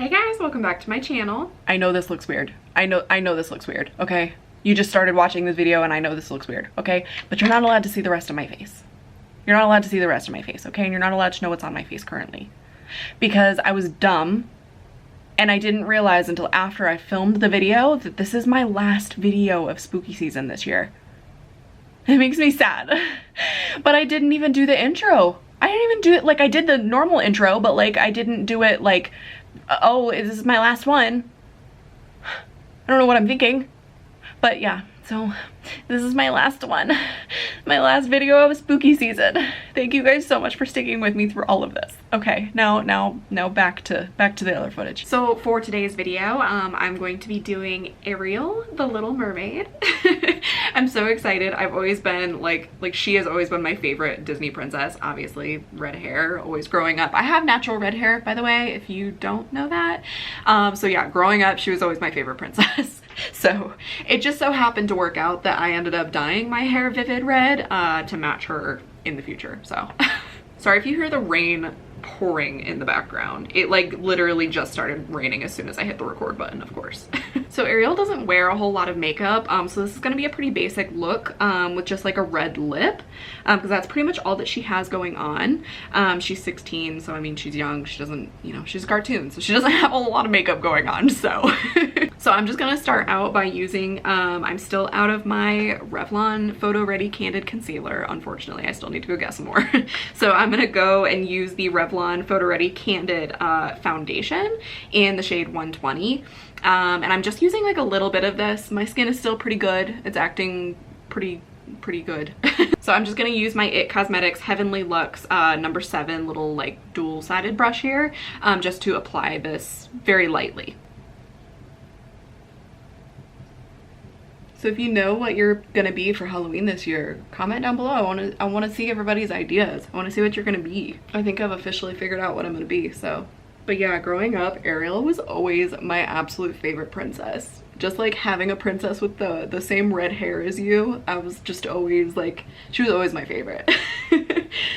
Hey guys, welcome back to my channel. I know this looks weird. I know this looks weird, okay? You just started watching this video and I know this looks weird, okay? But you're not allowed to see the rest of my face. You're not allowed to see the rest of my face, okay? And you're not allowed to know what's on my face currently. Because I was dumb and I didn't realize until after I filmed the video that this is my last video of spooky season this year. It makes me sad. But I didn't even do the intro. I didn't even do it, like I did the normal intro, but like I didn't do it like, oh, this is my last one. I don't know what I'm thinking, but yeah, so this is my last one. My last video of spooky season. Thank you guys so much for sticking with me through all of this. Okay, now back to the other footage. So for today's video, I'm going to be doing Ariel, the Little Mermaid. I'm so excited. I've always been like she has always been my favorite Disney princess. Obviously, red hair, always growing up. I have natural red hair, by the way, if you don't know that. So yeah, growing up, she was always my favorite princess. So it just so happened to work out that I ended up dyeing my hair vivid red to match her in the future. So sorry if you hear the rain pouring in the background. It like literally just started raining as soon as I hit the record button, of course. So Ariel doesn't wear a whole lot of makeup, so this is going to be a pretty basic look with just like a red lip, because that's pretty much all that she has going on. She's 16, so I mean she's young, she doesn't, you know, she's a cartoon, so she doesn't have a lot of makeup going on, so so I'm just gonna start out by using I'm still out of my Revlon PhotoReady Candid concealer. Unfortunately, I still need to go get some more. So I'm gonna go and use the Revlon PhotoReady Candid foundation in the shade 120, and I'm just using like a little bit of this. My skin is still pretty good. It's acting pretty good. So I'm just gonna use my IT Cosmetics Heavenly Luxe number 7 little like dual-sided brush here, just to apply this very lightly. So if you know what you're gonna be for Halloween this year, comment down below. I wanna see everybody's ideas. I wanna see what you're gonna be. I think I've officially figured out what I'm gonna be, so. But yeah, growing up, Ariel was always my absolute favorite princess. Just like having a princess with the same red hair as you, I was just always like, she was always my favorite.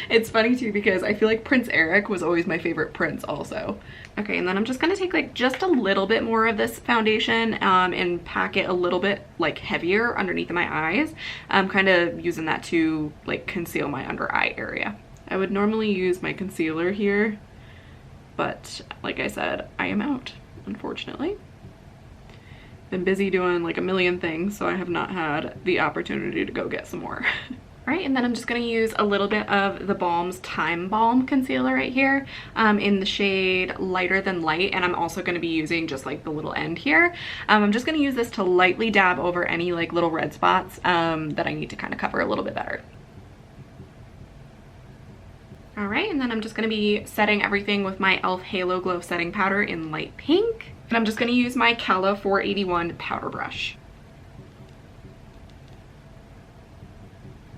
It's funny too because I feel like Prince Eric was always my favorite prince also. Okay, and then I'm just gonna take like just a little bit more of this foundation and pack it a little bit like heavier underneath of my eyes. I'm kind of using that to like conceal my under eye area. I would normally use my concealer here, but like I said, I am out, unfortunately. Been busy doing like a million things, so I have not had the opportunity to go get some more. Right, and then I'm just gonna use a little bit of the Balm's Time Balm concealer right here in the shade Lighter Than Light, and I'm also gonna be using just like the little end here. I'm just gonna use this to lightly dab over any like little red spots that I need to kind of cover a little bit better. All right, and then I'm just gonna be setting everything with my e.l.f. Halo Glow setting powder in light pink. And I'm just gonna use my Cala 481 powder brush.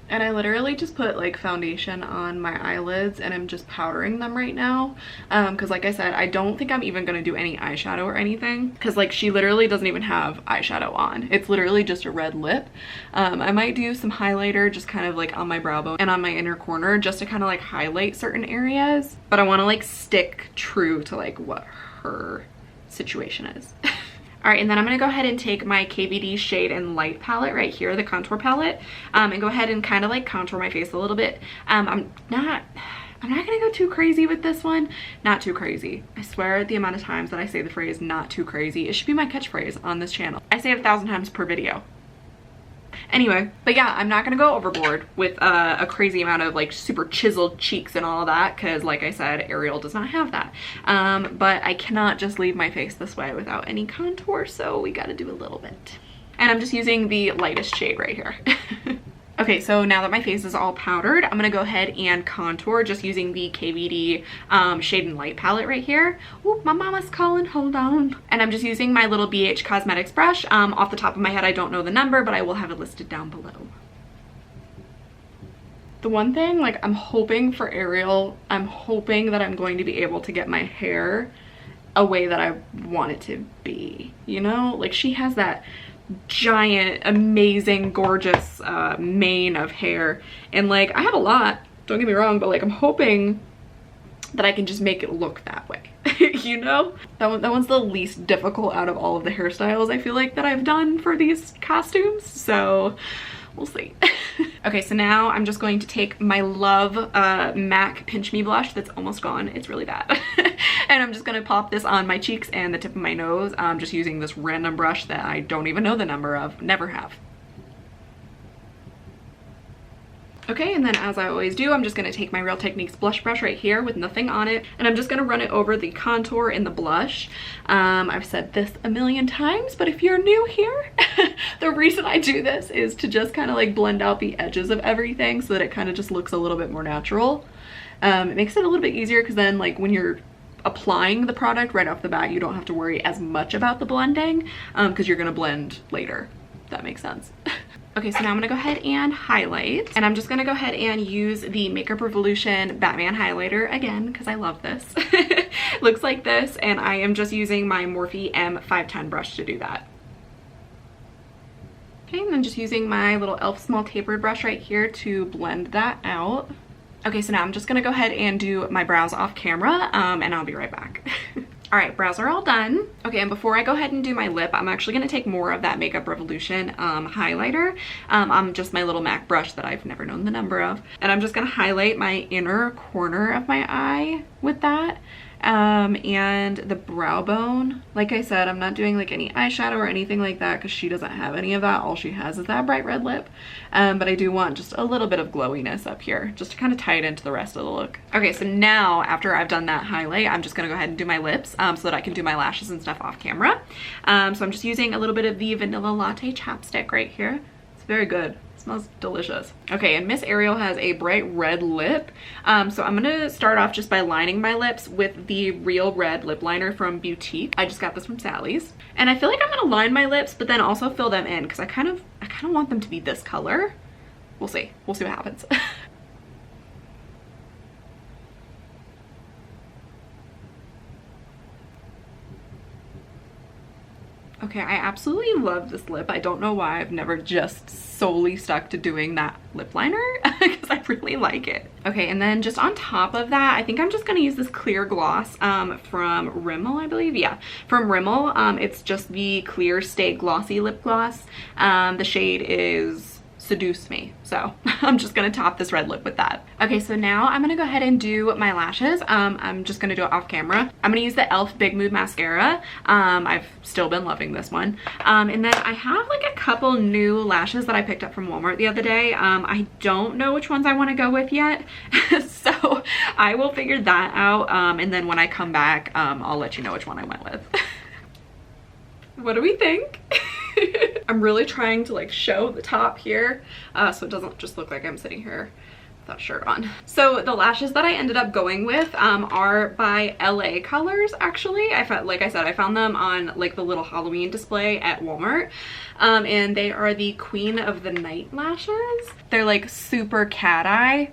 And I literally just put like foundation on my eyelids and I'm just powdering them right now. Cause like I said, I don't think I'm even gonna do any eyeshadow or anything. Cause like she literally doesn't even have eyeshadow on. It's literally just a red lip. I might do some highlighter just kind of like on my brow bone and on my inner corner just to kind of like highlight certain areas. But I wanna like stick true to like what her situation is. All right, and then I'm gonna go ahead and take my KVD Shade and Light palette right here, the contour palette, and go ahead and kind of like contour my face a little bit. I'm not gonna go too crazy with this one. Not too crazy. I swear the amount of times that I say the phrase not too crazy, it should be my catchphrase on this channel. I say it 1,000 times per video. Anyway, but yeah, I'm not gonna go overboard with a crazy amount of like super chiseled cheeks and all of that, because like I said, Ariel does not have that. But I cannot just leave my face this way without any contour, so we gotta do a little bit. And I'm just using the lightest shade right here. Okay, so now that my face is all powdered, I'm gonna go ahead and contour just using the KVD Shade and Light palette right here. Oop, my mama's calling, hold on. And I'm just using my little BH Cosmetics brush. Off the top of my head, I don't know the number, but I will have it listed down below. The one thing, like I'm hoping for Ariel, I'm hoping that I'm going to be able to get my hair a way that I want it to be, you know? Like she has that giant, amazing, gorgeous mane of hair, and like I have a lot, don't get me wrong, but like I'm hoping that I can just make it look that way. You know? That one's the least difficult out of all of the hairstyles I feel like that I've done for these costumes, so we'll see. Okay, so now I'm just going to take my Love MAC Pinch Me blush that's almost gone. It's really bad. And I'm just gonna pop this on my cheeks and the tip of my nose, just using this random brush that I don't even know the number of, never have. Okay, and then as I always do, I'm just gonna take my Real Techniques blush brush right here with nothing on it, and I'm just gonna run it over the contour and the blush. I've said this a million times, but if you're new here, the reason I do this is to just kind of like blend out the edges of everything so that it kind of just looks a little bit more natural. It makes it a little bit easier because then like when you're applying the product right off the bat, you don't have to worry as much about the blending because you're gonna blend later, if that makes sense. Okay, so now I'm gonna go ahead and highlight, and I'm just gonna go ahead and use the Makeup Revolution Batman highlighter again because I love this. Looks like this, and I am just using my Morphe M510 brush to do that. Okay, and then just using my little e.l.f. small tapered brush right here to blend that out. Okay, so now I'm just gonna go ahead and do my brows off camera, and I'll be right back. All right, brows are all done. Okay, and before I go ahead and do my lip, I'm actually gonna take more of that Makeup Revolution highlighter on just my little MAC brush that I've never known the number of. And I'm just gonna highlight my inner corner of my eye with that. And the brow bone. Like I said, I'm not doing like any eyeshadow or anything like that because she doesn't have any of that. All she has is that bright red lip. But I do want just a little bit of glowiness up here just to kind of tie it into the rest of the look. Okay, so now after I've done that highlight, I'm just gonna go ahead and do my lips so that I can do my lashes and stuff off camera. So I'm just using a little bit of the Vanilla Latte chapstick right here. It's very good. Smells delicious. Okay, and Miss Ariel has a bright red lip. So I'm gonna start off just by lining my lips with the Real Red lip liner from Beautique. I just got this from Sally's. And I feel like I'm gonna line my lips, but then also fill them in because I kind of want them to be this color. We'll see. We'll see what happens. Okay, I absolutely love this lip. I don't know why I've never just solely stuck to doing that lip liner because I really like it. Okay, and then just on top of that, I think I'm just gonna use this clear gloss from Rimmel, I believe. Yeah, from Rimmel. It's just the Clear Stay Glossy Lip Gloss. The shade is Seduce Me. So I'm just gonna top this red lip with that. Okay, so now I'm gonna go ahead and do my lashes. I'm just gonna do it off camera. I'm gonna use the e.l.f. Big Mood Mascara. I've still been loving this one. And then I have like a couple new lashes that I picked up from Walmart the other day. I don't know which ones I wanna go with yet. So I will figure that out. And then when I come back, I'll let you know which one I went with. What do we think? I'm really trying to like show the top here so it doesn't just look like I'm sitting here without a shirt on. So the lashes that I ended up going with are by LA Colors actually. Like I said, I found them on like the little Halloween display at Walmart. And they are the Queen of the Night lashes. They're like super cat eye.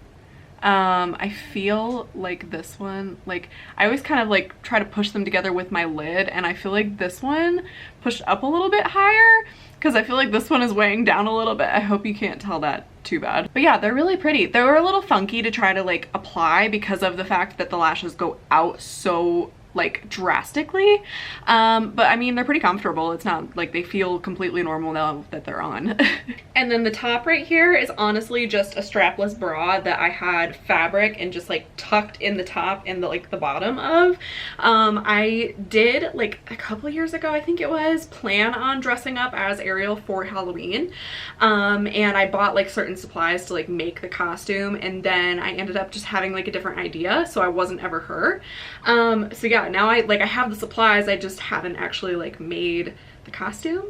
I feel like this one, like I always kind of like try to push them together with my lid, and I feel like this one pushed up a little bit higher because I feel like this one is weighing down a little bit. I hope you can't tell that too bad. But yeah, they're really pretty. They were a little funky to try to like apply because of the fact that the lashes go out so like drastically, but I mean they're pretty comfortable. It's not like they feel completely normal now that they're on. And then the top right here is honestly just a strapless bra that I had fabric and just like tucked in the top and the like the bottom of. I did like a couple years ago, I think it was, plan on dressing up as Ariel for Halloween, and I bought like certain supplies to like make the costume, and then I ended up just having like a different idea, so I wasn't ever her. So yeah, now I have the supplies, I just haven't actually like made the costume.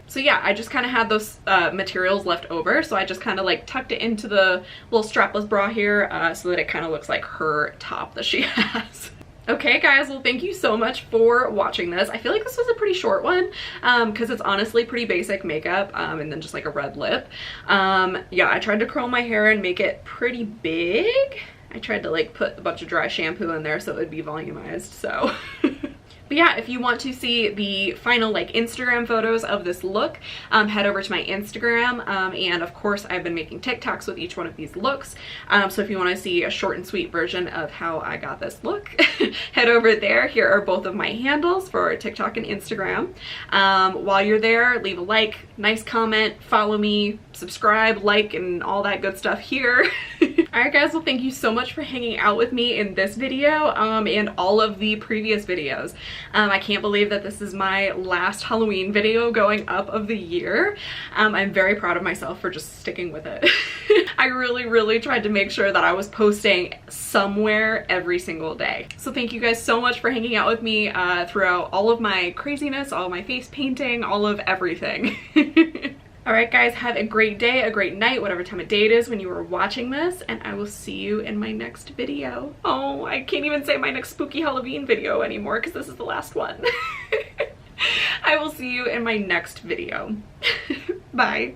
So yeah, I just kind of had those materials left over, so I just kind of like tucked it into the little strapless bra here so that it kind of looks like her top that she has. Okay guys, well thank you so much for watching this. I feel like this was a pretty short one because it's honestly pretty basic makeup and then just like a red lip. Yeah, I tried to curl my hair and make it pretty big. I tried to like put a bunch of dry shampoo in there so it would be volumized, so. But yeah, if you want to see the final like Instagram photos of this look, head over to my Instagram. And of course I've been making TikToks with each one of these looks. So if you want to see a short and sweet version of how I got this look, head over there. Here are both of my handles for TikTok and Instagram. While you're there, leave a like, nice comment, follow me, subscribe, like, and all that good stuff here. Alright guys, well thank you so much for hanging out with me in this video and all of the previous videos. I can't believe that this is my last Halloween video going up of the year. I'm very proud of myself for just sticking with it. I really tried to make sure that I was posting somewhere every single day. So thank you guys so much for hanging out with me throughout all of my craziness, all of my face painting, all of everything. Alright guys, have a great day, a great night, whatever time of day it is when you are watching this, and I will see you in my next video. Oh, I can't even say my next spooky Halloween video anymore because this is the last one. I will see you in my next video. Bye.